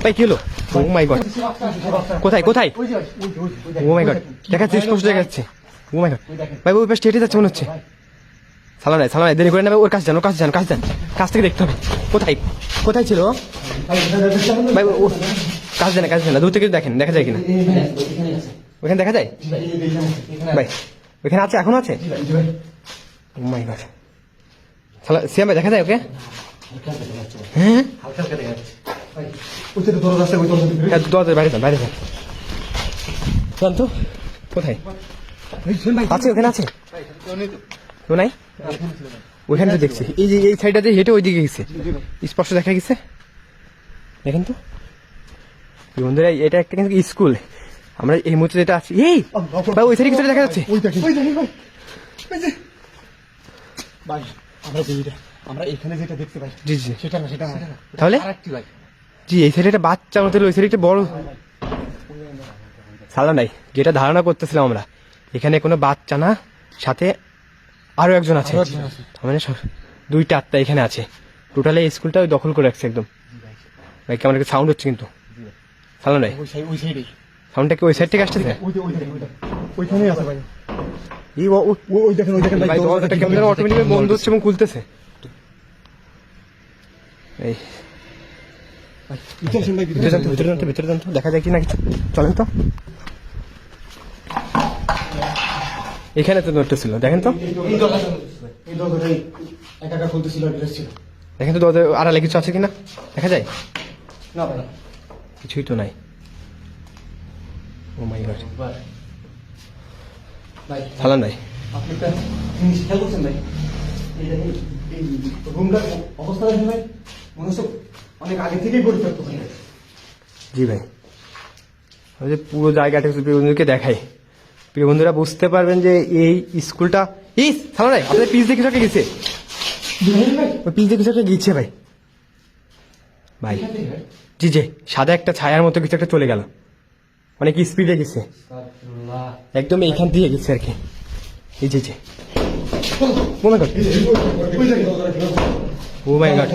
ভাই কি হলো? ও মাই গড, কোথায় কোথায়? ও মাই গড, দেখা যাচ্ছে, স্পষ্ট দেখা যাচ্ছে। ও মাই গড ভাই, ওই পাশে হেঁটে যাচ্ছে মনে হচ্ছে। সালাম নাই দেরি করে নেবে, ওর কাছে যান, ওর কাছে যান, কাছে যান, কাছ থেকে দেখতে হবে কোথায় কোথায় ছিল ভাই। ও কাছে যান না, দূর থেকে দেখেন দেখা যায় কিনা। ওইখানে দেখা যায় ভাই? ওইখানে আছে, এখনো আছে? ও মাই গড, সিয়াম ভাই দেখা যায় ওকে? হ্যাঁ দরজার বাইরে যান, বাইরে যান তো। কোথায় আছে? ওখানে আছে তো? নাই ওইখানে তো দেখছি, এই যে এই সাইডটাতে হেঁটে ওই দিকে গেছে, স্পষ্ট দেখা গেছে। দেখেন তো বন্ধুরা, এটা একটা কিন্তু স্কুল। আমরা এই মুহূর্তে যেটা আছি, এই ভাই ওই সাইডে কিছু দেখা যাচ্ছে। আমরা এখানে যেটা দেখতে পাই, জি জি, সেটা না, সেটা তাহলে জি এই সাইডে একটা বাচ্চা মতো, ওই সাইডে একটা বড় সালা নাই। যেটা ধারণা করতেছিলাম আমরা, এখানে কোনো বাচ্চা না, সাথে আরো একজন আছে, মানে দুইটা আত্মা এখানে আছে। টোটালি এই স্কুলটা দখল করে রাখছে একদম। ভাই কেমন একটা সাউন্ড হচ্ছে কিন্তু, সালা নাই সাউন্ডটা কি ওই সাইড থেকে আসতেছে? ওইখানে আছে ভাই। ওই দেখেন ভাই, দরজাটা কেমন অটোমেটিক বন্ধ হচ্ছে এবং খুলতেছে। এই ভিতরে যান তো, দেখা যায় কি না কিছু। চলেন তো, এখানে তো নোটটা ছিল, দেখেন তো। দেখেন তো দরজা আড়ালে কিছু আছে কিনা, দেখা যায়? কিছুই তো নাই। ও মাই গড, ভালো নাই। আপনি একটা জিনিস খেয়াল করছেন ভাই, এই রুমটার অবস্থা দেখেন ভাই, মনে হচ্ছে অনেক আগে থেকেই পরিত্যক্ত হয়ে গেছে। জি ভাই, যে পুরো জায়গাটা প্রিয় বন্ধুকে দেখাই, প্রিয় বন্ধুরা বুঝতে পারবেন যে এই স্কুলটা সালা নাই আপনাদের পিস দিয়ে কিছু একটা গেছে, ওই পিস দিয়ে কিছু একটা গিয়েছে ভাই। ভাই জি জি, সাদা একটা ছায়ার মতো কিছু একটা চলে গেল, অনেক স্পিডে গেছে, একদম এইখান দিয়ে গেছে আর কি। এই জি জি, ও মাই গড, ও মাই গড,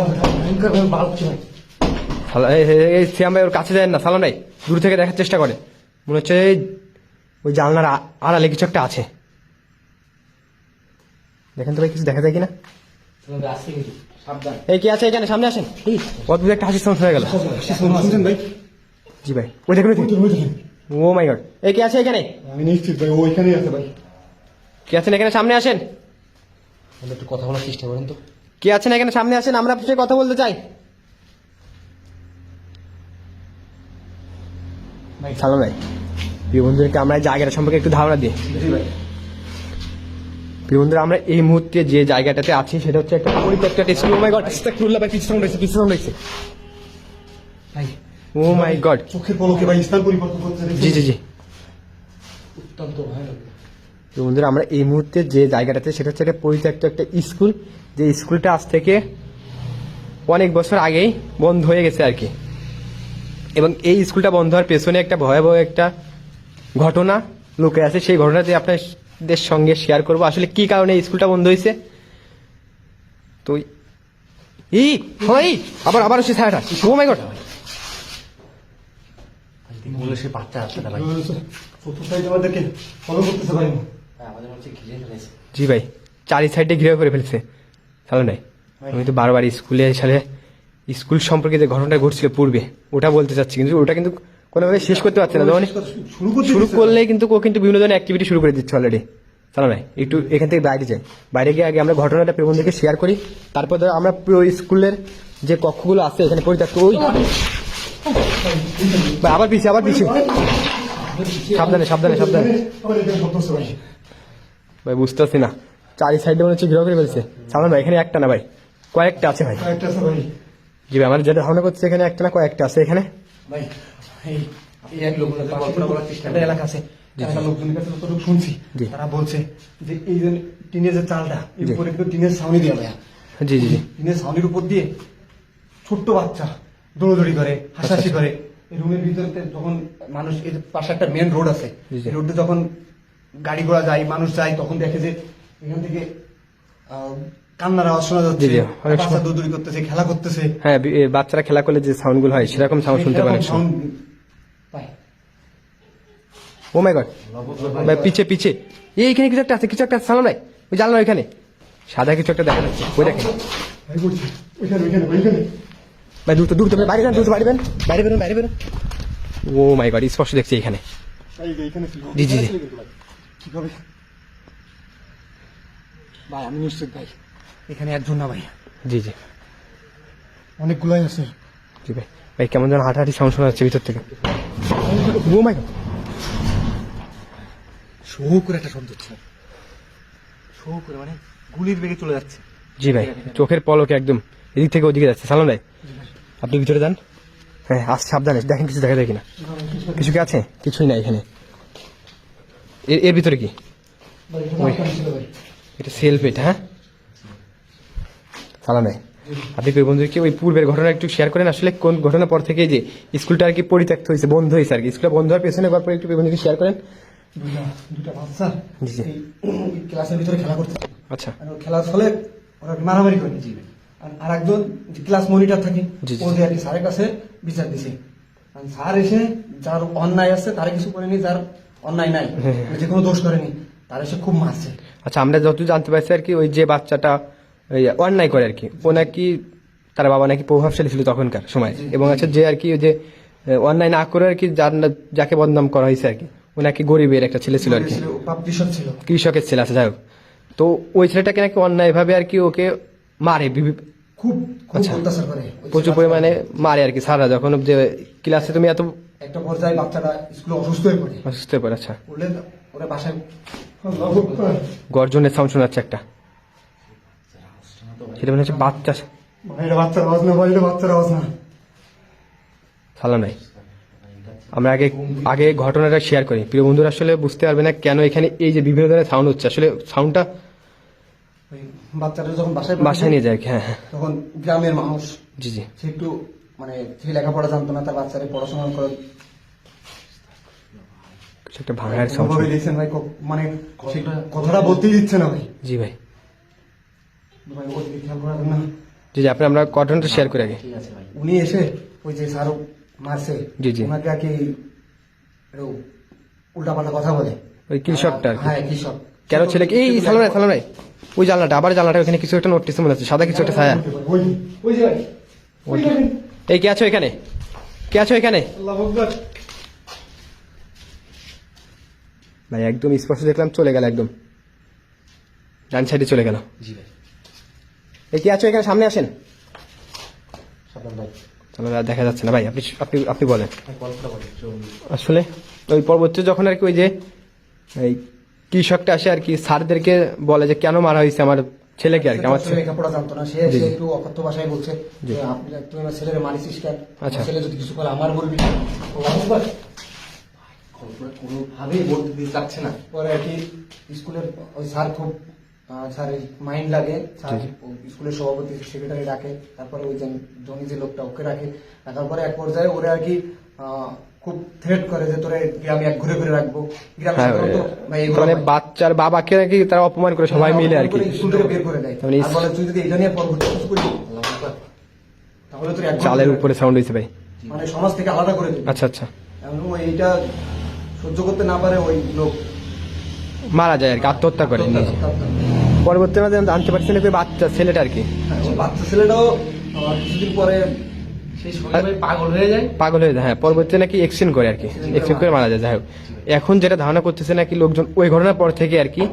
শ্যাম ভাই ওর কাছে যায় না, সালা নাই দূর থেকে দেখার চেষ্টা করে, মনে হচ্ছে ওই জানলার আড়ালে কিছু একটা আছে। দেখেন তো ভাই কিছু দেখা যায় কিনা। এই কি আছে এখানে, সামনে আসেন। অদ্ভুত একটা হাসির সাউন্ড হয়ে গেল। জি ভাই, ওই দেখুন, ও মাই গড, এই কি আছে এখানে? আমি নিশ্চিত ভাই ওইখানেই আছে ভাই। কি আছেন এখানে, সামনে আসেন, একটু কথা বলার চেষ্টা করেন তো। কি আছেন এখানে, সামনে আসেন, আমরা আপনার সাথে কথা বলতে চাই। সালাম ভাই, প্রিয় বন্ধুদেরকে আমরা জায়গাটা সম্পর্কে একটু ধারণা দিই। প্রিয় বন্ধুরা, আমরা এই মুহূর্তে যে জায়গাটাতে আছি সেটা হচ্ছে একটা পরিত্যক্ত একটা স্কুল। ও মাই গড, আস্তাগফিরুল্লাহ ভাই, পিছনে রয়েছে ভাই। ও মাই গড, চোখের পলকে ভাই স্থান পরিবর্তন করতে। জি জি জি। অত্যন্ত ভয়ানক। প্রিয় বন্ধুরা, আমরা এই মুহূর্তে যে জায়গাটাতে সেটা হচ্ছে একটা পরিত্যক্ত একটা স্কুল, যে স্কুলটা আজ থেকে অনেক বছর আগেই বন্ধ হয়ে গেছে আর কি। এবং এই স্কুলটা বন্ধ হওয়ার পেছনে একটা ভয়াবহ একটা ঘটনা লুকে আছে, সেই ঘটনাটি আপনাদের সঙ্গে শেয়ার করবো, আসলে কি কারণে এই স্কুলটা বন্ধ হয়েছে। তো আবার সে ছায়াটা, ও মাই গড, সে বাচ্চা আছে ভাই, আমাদেরকে ফলো করতেছে ভাই, আমাদের হচ্ছে ঘিরে ফেলেছে। জি ভাই, চারি সাইডে ঘিরে করে ফেলছে। তাহলে নাই, আমি তো বারবার স্কুল সম্পর্কে যে ঘটনাটা ঘটছিল পূর্বে ওটা বলতে চাচ্ছি, কিন্তু ওটা কিন্তু কোনোভাবে শেষ করতে পারছে না। যখন শুরু করলে কিন্তু ও কিন্তু বিভিন্ন ধরনের অ্যাক্টিভিটি শুরু করে দিচ্ছে অলরেডি। তাহলে নাই, একটু এখান থেকে বাইরে যাই, বাইরে গিয়ে আগে আমরা ঘটনাটা প্রিয় বন্ধুদেরকে শেয়ার করি, তারপর ধরো আমরা স্কুলের যে কক্ষগুলো আছে এখানে পরিত্যক্ত, ওই আবার পিছিয়ে সাবধানে ভাই, বুঝতে পারছি না, চারি সাইডে মনে হচ্ছে ঘিরে করে ফেলছে। সামনে ভাই এখানে একটা না ভাই, কয়েকটা আছে ভাই। জি ভাই, আমাদের যেটা ধারণা করছে এখানে একটা না কয়েকটা আছে এখানে ভাই। এলাকা আছে, লোকজনের কাছে যতটুকু শুনছি তারা বলছে যে এই যে টিনের যে চালটা এর উপরে কিন্তু টিনের ছাউনি দেওয়া ভাইয়া। জি জি জি, টিনের ছাউনির উপর দিয়ে ছোট্ট বাচ্চা দৌড়দৌড়ি করে, হাসাহাসি করে। এই রুমের ভিতরে যখন মানুষ, এই পাশে একটা মেন রোড আছে, রোডে যখন গাড়ি ঘোড়া যায়, মানুষ যায়, তখন দেখে যে এখান থেকে কান্নার আওয়াজ শোনা যাচ্ছে, জি, জি, অনেক বাচ্চা দৌড়দৌড়ি করতেছে, খেলা করতেছে, হ্যাঁ বাচ্চারা খেলা করলে যে সাউন্ড গুলো হয় সেরকম সাউন্ড শুনতে পারেন। এরকম sound পায়। ও মাই গড ভাই, পিছে পিছে এইখানে কিছু একটা আছে, কিছু একটা সালাম ভাই, ওই জানলা ওইখানে সাদা কিছু একটা দেখা যাচ্ছে, ওই দেখেন ভাই বলছি, ওইখানে। ভাই দ্রুত দ্রুত বাইরে যান, দ্রুত বাইরে বেরোন, বাইরে বেরোন, বাইরে বেরোন। ও মাই গড, স্পষ্ট দেখছি এখানে। ভাই, এইখানে ছিল। জি, জি, জি। কিভাবে? ভাই আমি নিশ্চিত ভাই, এখানে একজন না ভাই, জি জি অনেকগুলাই আছে। জি ভাই, ভাই কেমন যেন হাঁটাহাঁটি সাউন্ড শোনা যাচ্ছে ভিতর থেকে। ও মাই গড, শো করে একটা শব্দ হচ্ছে, শো করে মানে গুলির বেগে চলে যাচ্ছে। জি ভাই চোখের পলকে একদম এদিক থেকে ওদিকে যাচ্ছে। সালাম ভাই আপনি ভিতরে যান, হ্যাঁ আসছে, সাবধানে দেখেন কিছু দেখা যায় কিনা। কিছু কি আছে? কিছুই নাই এখানে। এর ভিতরে কি? ভাই, এটা তো আটকানো ছিল ভাই। এটা সেলফ, এটা হ্যাঁ সালাম ভাই, আপনি কি বন্ধুকে ওই পূর্বের ঘটনা একটু শেয়ার করেন, আসলে কোন ঘটনার পর থেকে যে স্কুলটা আর কি পরিত্যক্ত হয়েছে, বন্ধ হয়েছে আর কি, স্কুলটা বন্ধ হওয়ার পেছনে গল্প একটু বন্ধুকে শেয়ার করেন। দুটা বাচ্চা জি, জি। এই ক্লাসের ভিতরে খেলা করতে, আচ্ছা আর ওই খেলার ফলে ওরা মারামারি করে। আর একজন ক্লাস মনিটর থাকে, জি, জি। ও যে আর কি স্যারের কাছে বিচার দিছে। আর স্যার এসে যার অন্যায় আছে তারে কিছু করেনি, যার অন্যায় নাই, হ্যাঁ, মানে যে কোনো দোষ করেনি, তার এসে খুব মারছে। আচ্ছা, আমরা যত জানতে পারছি আর কি, ওই যে বাচ্চাটা ওই অন্যায় করে আর কি, ও নাকি তার বাবা নাকি প্রভাবশালী ছিল তখনকার সময়, এবং আচ্ছা যে আর কি ওই যে অন্যায় না করে আর কি যাকে বদনাম করা হয়েছে আর কি, ও নাকি গরিবের একটা ছেলে ছিল আর কি, কৃষক ছিল, কৃষকের ছেলে আছে, যাই হোক। তো ওই ছেলেটাকে নাকি অন্যায় ভাবে আর কি ওকে মারে, খুব খুব আচ্ছা। অত্যাচার করে, প্রচুর পরিমাণে মারে আর কি সারা, যখন যে ক্লাসে তুমি এত একটা পর্যায়ে বাচ্চাটা স্কুলে অসুস্থ হয়ে পড়ে, অসুস্থ হয়ে পড়ে। আচ্ছা, বললেন ওরা বাসায় গর্জনের সাউন্ড শোনাচ্ছে একটা, সেটা মনে হচ্ছে বাচ্চা। এটা বাচ্চার আওয়াজ না ভাই, এটা বাচ্চার আওয়াজ না। সালাম নাই, আমরা আগে আগে ঘটনাটা শেয়ার করি, প্রিয় বন্ধুরা আসলে বুঝতে পারবে না কেন এখানে এই যে বিভিন্ন ধরনের সাউন্ড হচ্ছে, আসলে সাউন্ডটা ওই বাচ্চাটা যখন বাসায় নিয়ে যায়। হ্যাঁ হ্যাঁ, তখন গ্রামের মানুষ, জি জি, সে একটু মানে সে লেখাপড়া জানতো না, তার বাচ্চারে পড়াশোনা করে কিছু একটা ভাঙার সাউন্ড। ভাবে দেখছেন ভাই, মানে সে কথাটা বলতেই দিচ্ছে না ভাই। জি ভাই, ভাই ওদিকে খেয়াল করাবেন না। জি জি, আপনার আমরা ঘটনাটা শেয়ার করি আগে। উনি এসে ওই যে স্যার মারছে, জি, জি। ওনাকে আর কি উল্টা পাল্টা কথা বলে, ওই কৃষকটা আর কি, হ্যাঁ কৃষক কেন ছেলেকে এই সালাম নাই, সালাম নাই, ওই জানলাটা, আবার জানলাটা ওখানে কিছু একটা নোটিস মনে হচ্ছে, সাদা কিছু একটা ছায়া। ওই যে ভাই, ওই দেখেন। এই কে আছো এখানে? কে আছো এখানে? আল্লাহু আকবার। ভাই একদম স্পষ্ট দেখলাম, চলে গেল একদম ডান সাইডে চলে গেল। জি ভাই, এই কে আছো এখানে? সামনে আসেন। সাবধান ভাই, তাহলে আর দেখা যাচ্ছে না ভাই, আপনি আপনি আপনি বলেন। কলকাতা বলে আসলে ওই পরবর্তী যখন আর কি ওই যে এই কৃষকটা আসে আর কি, স্যারদেরকে বলে যে কেন মারা হয়েছে আমার ছেলেকে আর কি, আমার ছেলে। লেখাপড়া জানতো না, সে জি, সে জি। একটু অকথ্য ভাষায় বলছে যে তুই আমার ছেলের মারিসিস কেন, আচ্ছা। আমার ছেলে যদি কিছু করে আমার বলবি। আল্লাহু আকবার। কোনোভাবেই বলতে দিতে চাচ্ছে না। পরে আর কি স্কুলের ওই স্যার খুব স্যারের মাইন্ড লাগে, স্যার জি, জি। স্কুলের সভাপতি সেক্রেটারি রাখে, তারপরে ওই যে জনি যে লোকটা ওকে রাখে, রাখার পরে এক পর্যায়ে ওরা আর কি খুব থ্রেট করে যে তোরে গ্রামে এক ঘুরে ঘুরে রাখবো। গ্রামে হ্যাঁ, সাধারণত ভাই এগুলো মানে হয়। বাচ্চার বাবাকে নাকি তারা অপমান করে সবাই মিলে আর কি। স্কুল থেকে বের করে দেয়, মানে আর বলে তুই যদি এটা নিয়ে পরবর্তী কিছু করিস তাহলে তোর এক চালের উপরে সাউন্ড হয়েছে ভাই। মানে সমাজ থেকে আলাদা করে দিবে। আচ্ছা আচ্ছা, এমন এইটা সহ্য করতে না পারে ওই লোক মারা যায় আর কি, আত্মহত্যা করে নিজে। পরবর্তী মাঝে জানতে পারছি না ওই বাচ্চা ছেলেটা আর কি হ্যাঁ, ওই বাচ্চা ছেলেটাও কিছুদিন পরে সেই সময় পাগল হয়ে যায়। পাগল হয়ে যায়। হ্যাঁ, পরবর্তী নাকি এক্সিডেন্ট করে আর কি, এক্সিডেন্ট করে মারা যায়। যাই হোক, এখন যেটা ধারণা করতেছে নাকি লোকজন ওই ঘটনার পর থেকে আর কি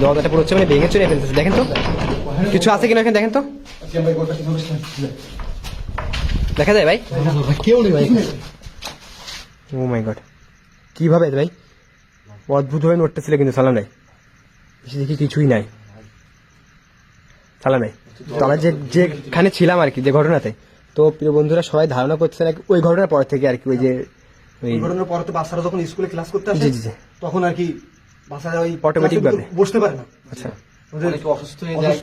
দরজাটা পুরো হচ্ছে মানে ভেঙে চলে ফেলতেছে। দেখেন তো কিছু আছে কিনা এখানে, দেখেন তো, দেখা যায় ভাই। কেউ নেই ভাই, ও মাই গড, কিভাবে ভাই অদ্ভুত ভাবে নড়তেছিল কিন্তু সালাম নাই, বেশি দেখি কিছুই নাই সালাম নাই। তো আমরা যেখানে ছিলাম আর কি, যে ঘটনাতে, তো প্রিয় বন্ধুরা সবাই ধারণা করছে নাকি ওই ঘটনার পর থেকে আর কি ওই যে ওই এই ঘটনার পরে তো বাচ্চারা যখন স্কুলে ক্লাস করতে আসে, জি, জি, জি। তখন আর কি বাচ্চারা ওই Automatic ক্লাসে ভাবে। বসতে পারে না। আচ্ছা, ওদের অসুস্থ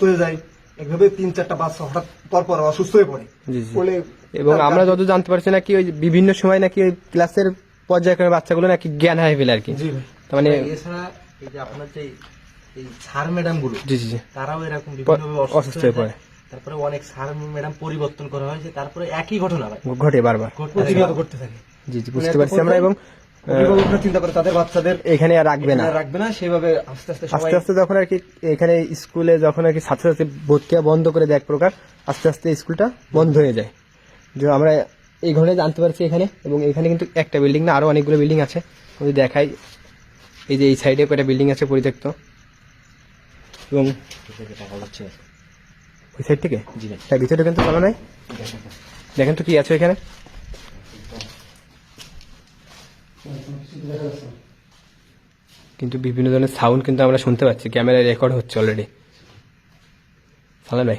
হয়ে যায়। এইভাবে 3-4টা বাচ্চা হঠাৎ পর অসুস্থ হয়ে পড়ে। জি, জি। বলে এবং আমরা যত জানতে পারছি নাকি ওই যে বিভিন্ন সময় নাকি ওই ক্লাসের পর্যায়ক্রমে বাচ্চাগুলো নাকি জ্ঞান হারিয়ে ফেলে আর কি। জি ভাই। তার মানে এছাড়া এই যে আপনার যে এই স্যার ম্যাডাম গুলো জি জি জি তারাও এরকম বিভিন্নভাবে অসুস্থ হয়ে পড়ে। তারপরে অনেক স্যার ম্যাডাম পরিবর্তন করা হয়েছে, তারপরে একই ঘটনা ভাই ঘটে বারবার। প্রতিনিয়ত করতে থাকে। জি জি বুঝতে পারছি আমরা। এবং অভিভাবকরা চিন্তা করে তাদের বাচ্চাদের এখানে আর রাখবে না, রাখবে না, সেভাবে আস্তে আস্তে সবাই আস্তে আস্তে যখন আর কি এখানে স্কুলে যখন আর কি ছাত্রছাত্রী ভর্তি হওয়া বন্ধ করে দেয় এক প্রকার, আস্তে আস্তে স্কুলটা বন্ধ হয়ে যায়। যে আমরা এই ঘটনা জানতে পারছি এখানে। এবং এখানে কিন্তু একটা বিল্ডিং না, আরো অনেকগুলো বিল্ডিং আছে। যদি দেখাই, এই যে এই সাইডে একটা বিল্ডিং আছে পরিত্যক্ত, এবং ওই সাইড থেকে তাই ভিতরে কিন্তু ভালো নয়। দেখেন তো কি আছে এখানে। কিন্তু বিভিন্ন ধরনের সাউন্ড কিন্তু আমরা শুনতে পাচ্ছি, ক্যামেরায় রেকর্ড হচ্ছে অলরেডি। সালাম ভাই,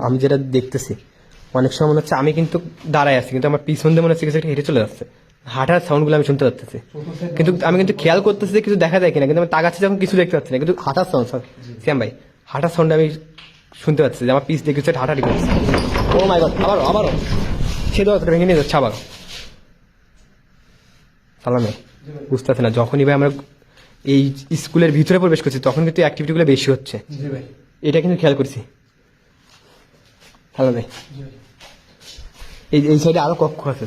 আমি যেটা দেখতেছি অনেক সময় মনে হচ্ছে আমি কিন্তু দাঁড়ায় আছি, কিন্তু আমার পিছন দিয়ে মনে হচ্ছে কিছু একটা হেঁটে চলে যাচ্ছে। হাঁটার সাউন্ডগুলো আমি শুনতে পাচ্ছি, কিন্তু আমি কিন্তু খেয়াল করতেছি যে কিছু দেখা যায় কিনা, কিন্তু আমি তাকাচ্ছি যখন কিছু দেখতে পাচ্ছি না, কিন্তু হাঁটার সাউন্ড শ্যাম ভাই, হাঁটার সাউন্ড আমি শুনতে পাচ্ছি যে আমার পিস দিয়ে কিছু একটা হাঁটাটি করছে। ও মাই গড, আবারও সে দরজাটা ভেঙে নিয়ে যাচ্ছে আবার। সালাম ভাই, বুঝতে পারছি না, যখনই ভাই আমরা এই স্কুলের ভিতরে প্রবেশ করছি তখন কিন্তু অ্যাক্টিভিটিগুলো বেশি হচ্ছে। জি ভাই, এটা কিন্তু খেয়াল করছি। হ্যালো ভাই, এই সাইডে আরো কক্ষ আছে।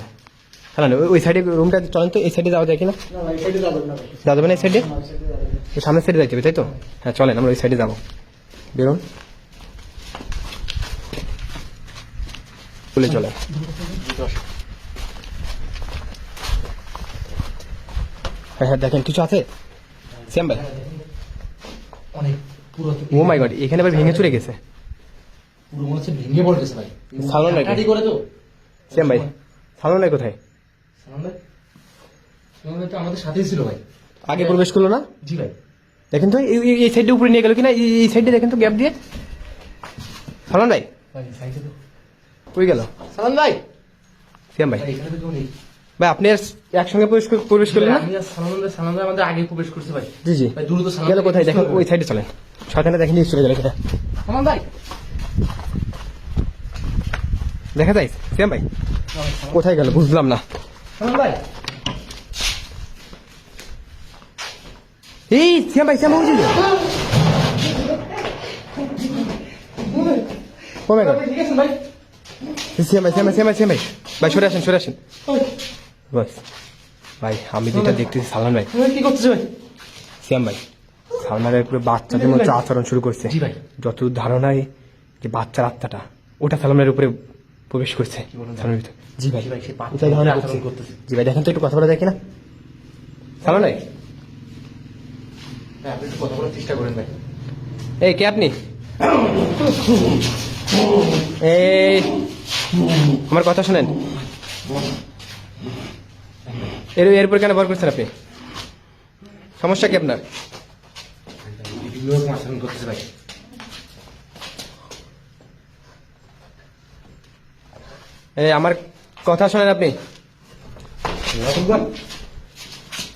হ্যালো, ওই সাইডে রুমটা চলেন তো, এই সাইডে যাওয়া যায় কিনা? না এই সাইডে যাবেন না ভাই, যাওয়া যাবে না এই সাইডে? এই সাইডে যাবেন না। সামনের সাইডে যাইতে হবে তাই তো? হ্যাঁ চলেন, আমরা ওই সাইডে যাবো। বেরোন, চলে চলেন। হ্যাঁ হ্যাঁ, দেখেন কিছু আছে শ্যাম ভাই। অনেক পুরো ও মাই গড, এখানে আবার ভেঙে চুরে গেছে। পুরো মনে হচ্ছে ভেঙে পড়তেছে ভাই। সালাম ভাই, হাঁটাহাঁটি করে তো শ্যাম ভাই, সালাম ভাই কোথায়? সালাম ভাই, সালাম ভাই তো আমাদের সাথেই ছিল ভাই। আগে প্রবেশ করলো না? জি ভাই, দেখেন তো এই সাইডে উপরে নিয়ে গেল কিনা, এই সাইডে দেখেন তো গ্যাপ দিয়ে। সালাম ভাই ভাই সাইডে তো কই গেল? সালাম ভাই, শ্যাম ভাই, ভাই এখানে তো কেউ নেই। ভাই আপনি আর একসঙ্গে প্রবেশ করলেন না? আমি আর সালাম ভাই আমাদের আগে প্রবেশ করছে ভাই। জি জি, ভাই দ্রুত সালাম গেল ভাই কোথায়? দেখেন বুঝতে ওই হবে। সাইডে চলেন, শয়তানটা দেখেন নিয়ে চলে গেল সেটা। সালাম ভাই, দেখা যায় শ্যাম ভাই কোথায় গেল বুঝলাম না। সালাম ভাই, এই শ্যাম ভাই, শ্যাম ভাই বুঝলি? ও মাই গড, ঠিক আছে ভাই। শ্যাম ভাই, ভাই সরে আসেন, বাস। ভাই আমি যেটা দেখতেছি সালমান ভাই, তুমি কি করতেছো ভাই? শ্যাম ভাই, সালমান ভাই পুরো বাচ্চাদের মতো আচরণ শুরু করছে। জি ভাই। যতদূর ধারণায় যে বাচ্চার আত্মাটা ওটা সালমানের উপরে প্রবেশ করছে সালমানের ভিতরে। জি ভাই, জি ভাই, সে বাচ্চার ওটাই ধারণা আচরণ করছি। করতেছে। জি ভাই, দেখেন তো একটু কথা বলা যায় কিনা সালমান ভাই। হ্যাঁ, আপনি একটু কথা বলার চেষ্টা করেন ভাই। এই কে আপনি? এই আমার কথা শুনেন। এরপর কেন ভর করছেন আপনি? সমস্যা কি আপনার? বিভিন্ন রকম আচরণ করতেছে ভাই। এই আমার কথা শোনেন আপনি।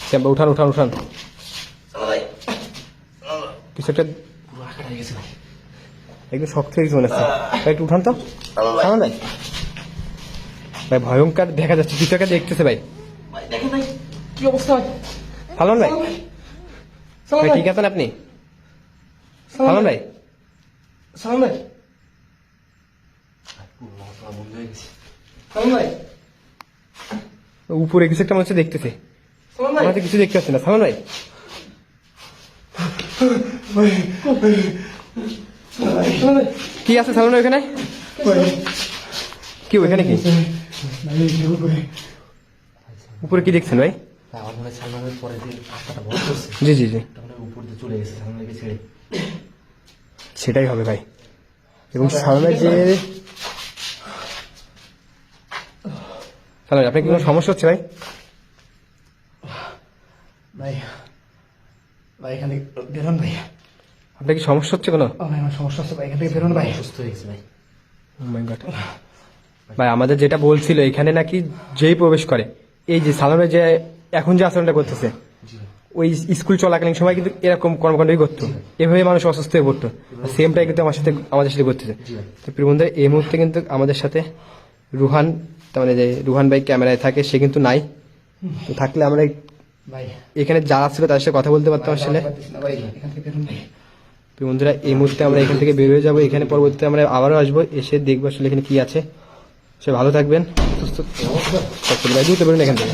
শ্যাম ভাই, উঠান। কিছু একটা পুরো আঁকাটা হয়ে গেছে ভাই। একদম শক্ত হয়ে গেছে মনে হচ্ছে। ভাই একটু উঠান তো। সালমান ভাই, ভাই ভয়ঙ্কর দেখা যাচ্ছে, কিছু একটা দেখতেছে ভাই। ভাই দেখেন ভাই, কি অবস্থা ভাই? সালমান ভাই, সালাম ভাই ভাই, ঠিক আছেন আপনি? সালমান ভাই, সালাম ভাই। পুরো মাথা বন্ধ হয়ে গেছে। সালাম ভাই, উপরে কিছু একটা মনে হচ্ছে দেখতেছে, সালাম ভাই। আমাদের কিছু দেখতে পাচ্ছি না। সালমান ভাই, সালাম ভাই। কি আছে সালমান ভাই ওখানে? কি ওইখানে কি উপরে কি দেখছেন ভাই? ভাই, আমার মনে হয় সালমানের পরে যে রাস্তাটা বন্ধ করছে, জি তার মানে উপর দিয়ে চলে গেছে সালমানকে ছেড়ে। সেটাই হবে ভাই। এবং সালমান ভাই যে সালমান ভাই, আপনার কি কোনো সমস্যা হচ্ছে ভাই? ভাই ভাই এখান থেকে বেরোন ভাই। আপনার কি সমস্যা হচ্ছে কোনো? ও ভাই আমার সমস্যা হচ্ছে ভাই, এখান থেকে বেরোন ভাই। অসুস্থ হয়ে গেছে ভাই। Oh my God! ভাই আমাদের যেটা বলছিল এখানে নাকি যেই প্রবেশ করে, এই যে সালমান ভাই যে এখন যে আচরণটা করতেছে, জি ভাই। ওই স্কুল চলাকালীন সময় কিন্তু এরকম কর্মকাণ্ডই করতো, এভাবে মানুষ অসুস্থ হয়ে পড়তো। সেমটাই কিন্তু আমাদের সাথে করতেছে। জি ভাই। তো প্রিয় বন্ধুরা, এই মুহূর্তে কিন্তু আমাদের সাথে রুহান, তার মানে যে রুহান ভাই ক্যামেরায় থাকে, সে কিন্তু নাই। তো থাকলে আমরা ভাই এখানে যারা ছিল তাদের সাথে কথা বলতে পারতাম আসলে। পারতেছি না ভাই, এখান থেকে বেরোন ভাই। তো বন্ধুরা এই মুহূর্তে আমরা এখান থেকে বের হয়ে যাবো, এখানে পরবর্তীতে আমরা আবারও আসবো, এসে দেখবো আসলে এখানে কি আছে। সে ভালো থাকবেন, সুস্থ ভাই, দ্রুত বেরোন এখান থেকে।